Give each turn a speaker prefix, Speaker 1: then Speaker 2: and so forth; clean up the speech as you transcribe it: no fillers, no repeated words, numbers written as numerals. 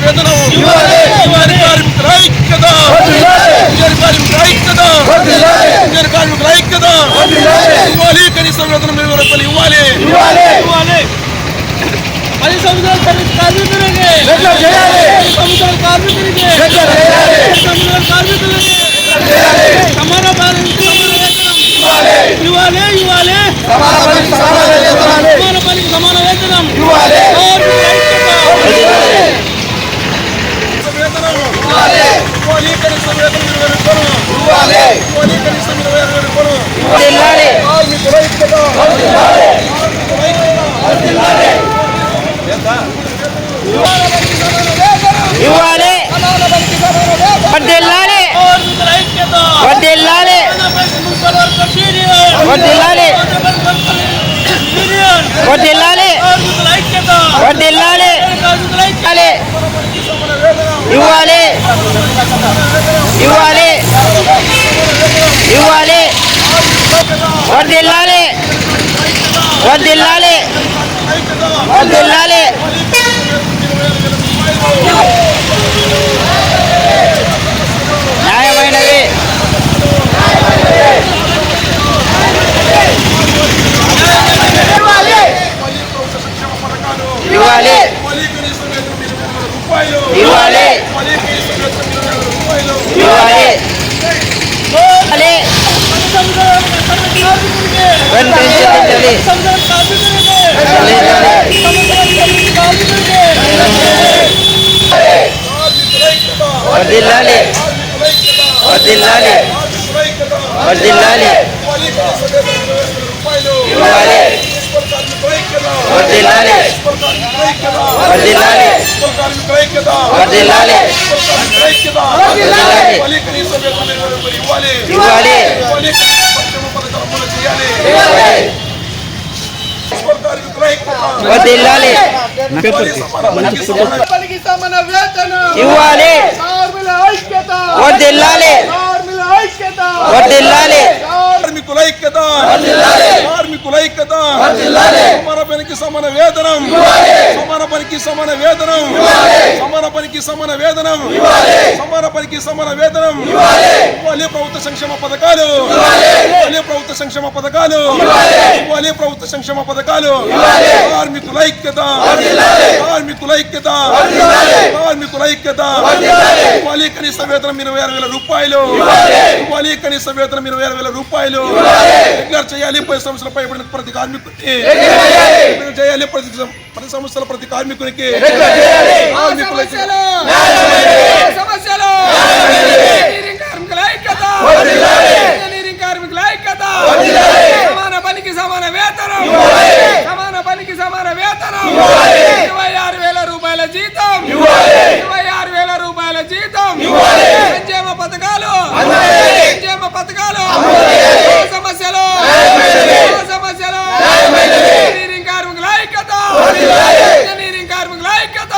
Speaker 1: వేతనం ఇవ్వాలి కార్మికుల ఐక్యత కార్మికుల ఐక్యత కార్మికుల ఐక్యత ఇవ్వాలి కనీస వేతనం 20 రూపాయలు ఇవ్వాలి
Speaker 2: 10 సంవత్సరాల సర్వీస్ కార్మికులకి సమాన పనికి సమాన వేతనం
Speaker 3: ఇవ్వాలి వడ్డిల్లాలి వడ్డిల్లాలి వడ్డిల్లాలి వడ్డిల్లాలి వడ్డిల్లాలి ఇవ్వాలి ఇవ్వాలి ఇవ్వాలి వడ్డిల్లాలి వడ్డిల్లాలి వడ్డిల్లాలి న్యాయమైనవి ఇవ్వాలి ఇవ్వాలి ఇవ్వాలి వర్ధిల్లాలి వర్ధిల్లాలి వర్ధిల్లాలి ఇవ్వాలి వర్ధిల్లాలి వర్ధిల్లాలి వర్ధిల్లాలి ఇవ్వాలి వదిలాలి ఇవ్వాలి వదిలాలి వదిలాలి
Speaker 1: కార్మికుల ఐక్యత కార్మికుల ఐక్యత సమాన పనికి సమాన వేతనం సమాన పనికి సమాన వేతనం సమాన పనికి సమాన వేతనం సమాన పనికి సమాన వేతనం ఇవ్వాలి ప్రభుత్వ సంక్షేమ పథకాలు ఇవ్వాలి ప్రభుత్వ సంక్షేమ పథకాలు ఇవ్వాలి ప్రభుత్వ సంక్షేమ పథకాలు కార్మికుల ఐక్యత కార్మికుల ఐక్యత కార్మికుల ఐక్యత ఇవ్వాలి కనీస వేతనం 26,000 రూపాయలు ఇవ్వాలి కనీస వేతనం 26,000 రూపాయలు రెగ్యులర్ చేయాలి 10 సంవత్సరాల పైబడిన ప్రతి కార్మికుడికి చేయాలి 10 సంవత్సరాల ప్రతి కార్మికునికి
Speaker 2: సమాన పనికి సమాన వేతనం సమాన పనికి సమాన వేతనం 26,000 రూపాయల జీతం 26,000 రూపాయల జీతం సంక్షేమ పథకాలు సంక్షేమ పథకాలు సమస్యలు సమస్యలు ఇంజనీరింగ్ కార్మికుల ఐక్యత ఇంజనీరింగ్ కార్మికుల ఐక్యత